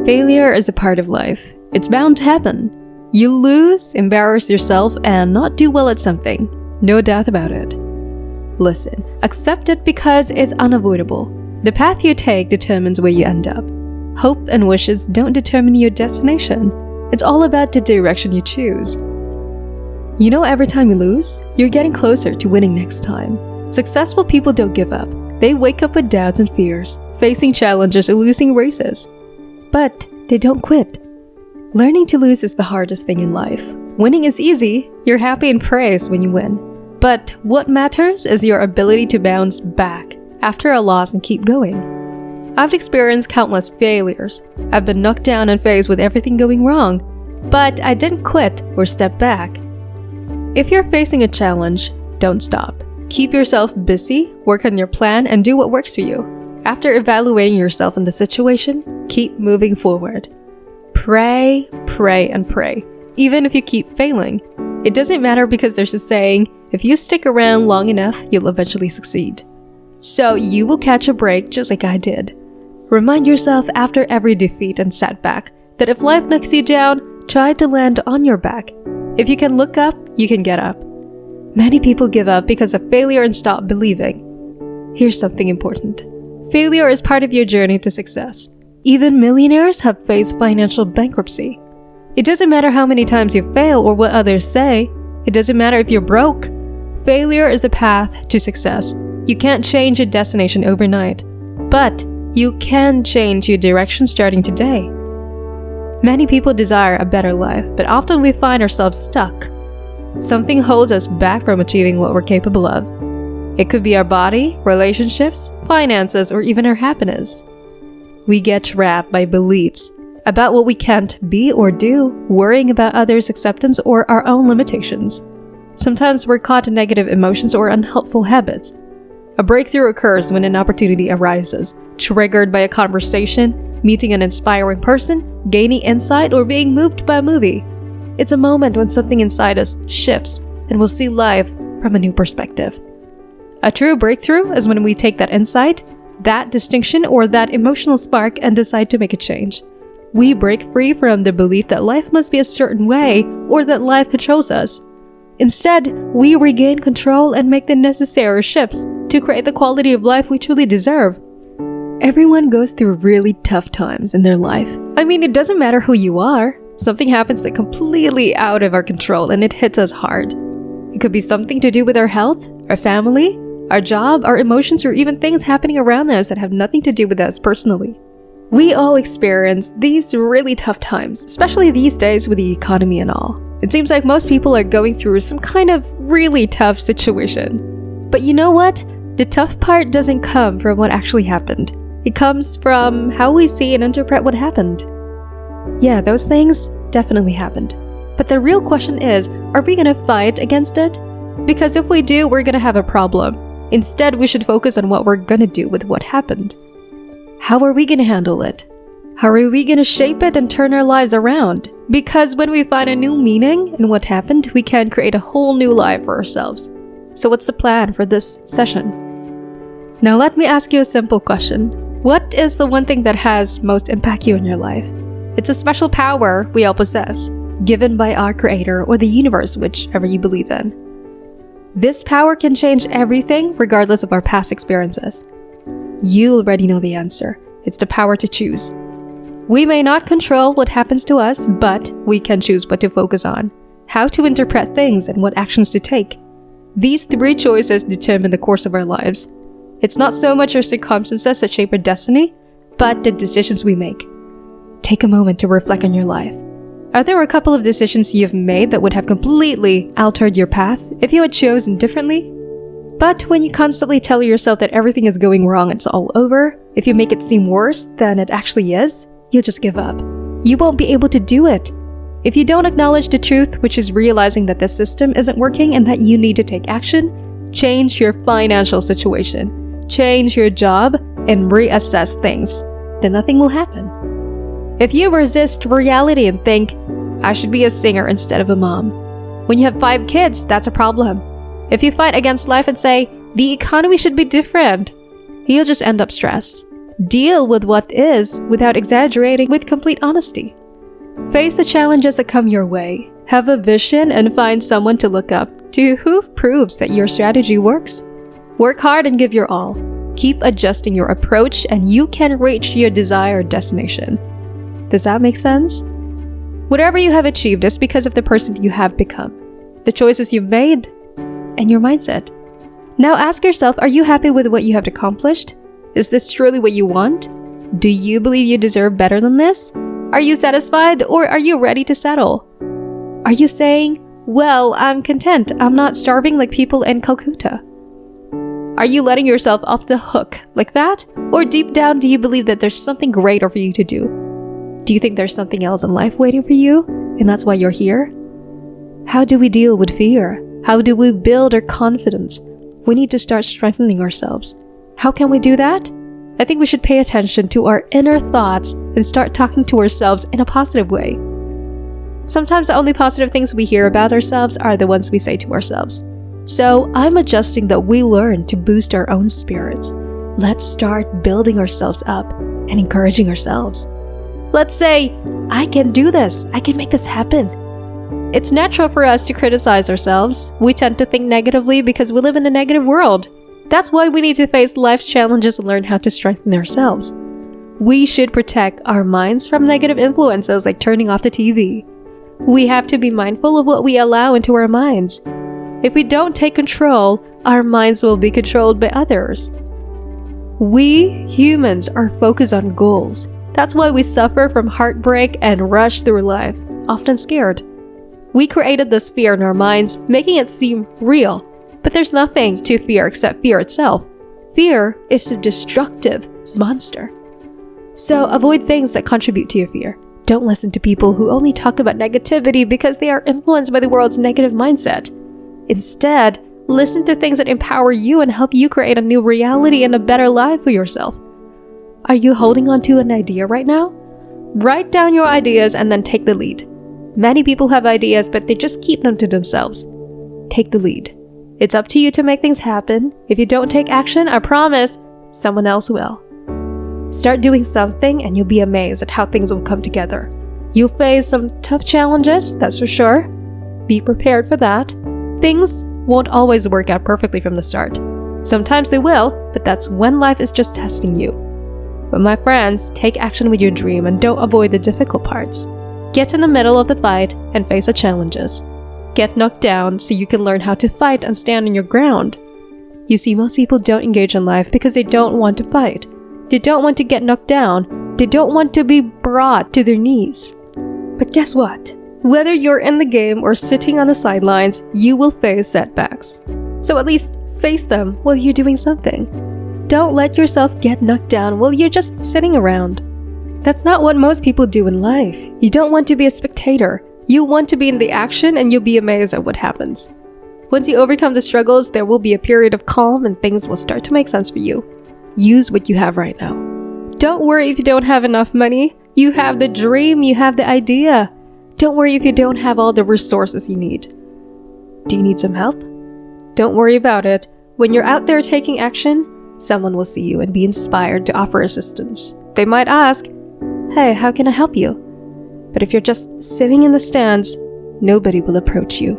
Failure is a part of life. It's bound to happen. You lose, embarrass yourself, and not do well at something. No doubt about it. Listen, accept it because it's unavoidable. The path you take determines where you end up. Hope and wishes don't determine your destination. It's all about the direction you choose. You know, every time you lose, you're getting closer to winning next time. Successful people don't give up. They wake up with doubts and fears, facing challenges or losing races. But they don't quit. Learning to lose is the hardest thing in life. Winning is easy. You're happy and praised when you win. But what matters is your ability to bounce back after a loss and keep going. I've experienced countless failures. I've been knocked down and faced with everything going wrong. But I didn't quit or step back. If you're facing a challenge, don't stop. Keep yourself busy, work on your plan, and do what works for you. After evaluating yourself in the situation, keep moving forward. Pray, pray, and pray, even if you keep failing. It doesn't matter because there's a saying, if you stick around long enough, you'll eventually succeed. So you will catch a break just like I did. Remind yourself after every defeat and setback that if life knocks you down, try to land on your back. If you can look up, you can get up. Many people give up because of failure and stop believing. Here's something important. Failure is part of your journey to success. Even millionaires have faced financial bankruptcy. It doesn't matter how many times you fail or what others say. It doesn't matter if you're broke. Failure is the path to success. You can't change your destination overnight. But you can change your direction starting today. Many people desire a better life, but often we find ourselves stuck. Something holds us back from achieving what we're capable of. It could be our body, relationships, finances, or even our happiness. We get trapped by beliefs about what we can't be or do, worrying about others' acceptance or our own limitations. Sometimes we're caught in negative emotions or unhelpful habits. A breakthrough occurs when an opportunity arises, triggered by a conversation, meeting an inspiring person, gaining insight, or being moved by a movie. It's a moment when something inside us shifts and we'll see life from a new perspective. A true breakthrough is when we take that insight, that distinction, or that emotional spark and decide to make a change. We break free from the belief that life must be a certain way or that life controls us. Instead, we regain control and make the necessary shifts to create the quality of life we truly deserve. Everyone goes through really tough times in their life. I mean, it doesn't matter who you are. Something happens that's completely out of our control and it hits us hard. It could be something to do with our health, our family, our job, our emotions, or even things happening around us that have nothing to do with us personally. We all experience these really tough times, especially these days with the economy and all. It seems like most people are going through some kind of really tough situation. But you know what? The tough part doesn't come from what actually happened. It comes from how we see and interpret what happened. Yeah, those things definitely happened. But the real question is, are we gonna fight against it? Because if we do, we're gonna have a problem. Instead, we should focus on what we're gonna do with what happened. How are we gonna handle it? How are we gonna shape it and turn our lives around? Because when we find a new meaning in what happened, we can create a whole new life for ourselves. So what's the plan for this session? Now let me ask you a simple question. What is the one thing that has most impact you in your life? It's a special power we all possess, given by our creator or the universe, whichever you believe in. This power can change everything regardless of our past experiences. You already know the answer. It's the power to choose. We may not control what happens to us, but we can choose what to focus on, how to interpret things, and what actions to take. These 3 choices determine the course of our lives. It's not so much our circumstances that shape our destiny, but the decisions we make. Take a moment to reflect on your life. Are there a couple of decisions you've made that would have completely altered your path if you had chosen differently? But when you constantly tell yourself that everything is going wrong, it's all over, if you make it seem worse than it actually is, you'll just give up. You won't be able to do it. If you don't acknowledge the truth, which is realizing that the system isn't working and that you need to take action, change your financial situation, change your job, and reassess things, then nothing will happen. If you resist reality and think, I should be a singer instead of a mom, when you have 5 kids, that's a problem. If you fight against life and say, the economy should be different, you'll just end up stressed. Deal with what is without exaggerating, with complete honesty. Face the challenges that come your way. Have a vision and find someone to look up to who proves that your strategy works. Work hard and give your all. Keep adjusting your approach and you can reach your desired destination. Does that make sense? Whatever you have achieved is because of the person you have become, the choices you've made, and your mindset. Now ask yourself, are you happy with what you have accomplished? Is this truly what you want? Do you believe you deserve better than this? Are you satisfied or are you ready to settle? Are you saying, well, I'm content, I'm not starving like people in Calcutta? Are you letting yourself off the hook like that? Or deep down, do you believe that there's something greater for you to do? Do you think there's something else in life waiting for you, and that's why you're here? How do we deal with fear? How do we build our confidence? We need to start strengthening ourselves. How can we do that? I think we should pay attention to our inner thoughts and start talking to ourselves in a positive way. Sometimes the only positive things we hear about ourselves are the ones we say to ourselves. So I'm adjusting that we learn to boost our own spirits. Let's start building ourselves up and encouraging ourselves. Let's say, I can do this. I can make this happen. It's natural for us to criticize ourselves. We tend to think negatively because we live in a negative world. That's why we need to face life's challenges and learn how to strengthen ourselves. We should protect our minds from negative influences like turning off the TV. We have to be mindful of what we allow into our minds. If we don't take control, our minds will be controlled by others. We humans are focused on goals. That's why we suffer from heartbreak and rush through life, often scared. We created this fear in our minds, making it seem real. But there's nothing to fear except fear itself. Fear is a destructive monster. So avoid things that contribute to your fear. Don't listen to people who only talk about negativity because they are influenced by the world's negative mindset. Instead, listen to things that empower you and help you create a new reality and a better life for yourself. Are you holding on to an idea right now? Write down your ideas and then take the lead. Many people have ideas, but they just keep them to themselves. Take the lead. It's up to you to make things happen. If you don't take action, I promise, someone else will. Start doing something and you'll be amazed at how things will come together. You'll face some tough challenges, that's for sure. Be prepared for that. Things won't always work out perfectly from the start. Sometimes they will, but that's when life is just testing you. But my friends, take action with your dream and don't avoid the difficult parts. Get in the middle of the fight and face the challenges. Get knocked down so you can learn how to fight and stand on your ground. You see, most people don't engage in life because they don't want to fight. They don't want to get knocked down. They don't want to be brought to their knees. But guess what? Whether you're in the game or sitting on the sidelines, you will face setbacks. So at least face them while you're doing something. Don't let yourself get knocked down while you're just sitting around. That's not what most people do in life. You don't want to be a spectator. You want to be in the action and you'll be amazed at what happens. Once you overcome the struggles, there will be a period of calm and things will start to make sense for you. Use what you have right now. Don't worry if you don't have enough money. You have the dream, you have the idea. Don't worry if you don't have all the resources you need. Do you need some help? Don't worry about it. When you're out there taking action, someone will see you and be inspired to offer assistance. They might ask, "Hey, how can I help you?" But if you're just sitting in the stands, nobody will approach you.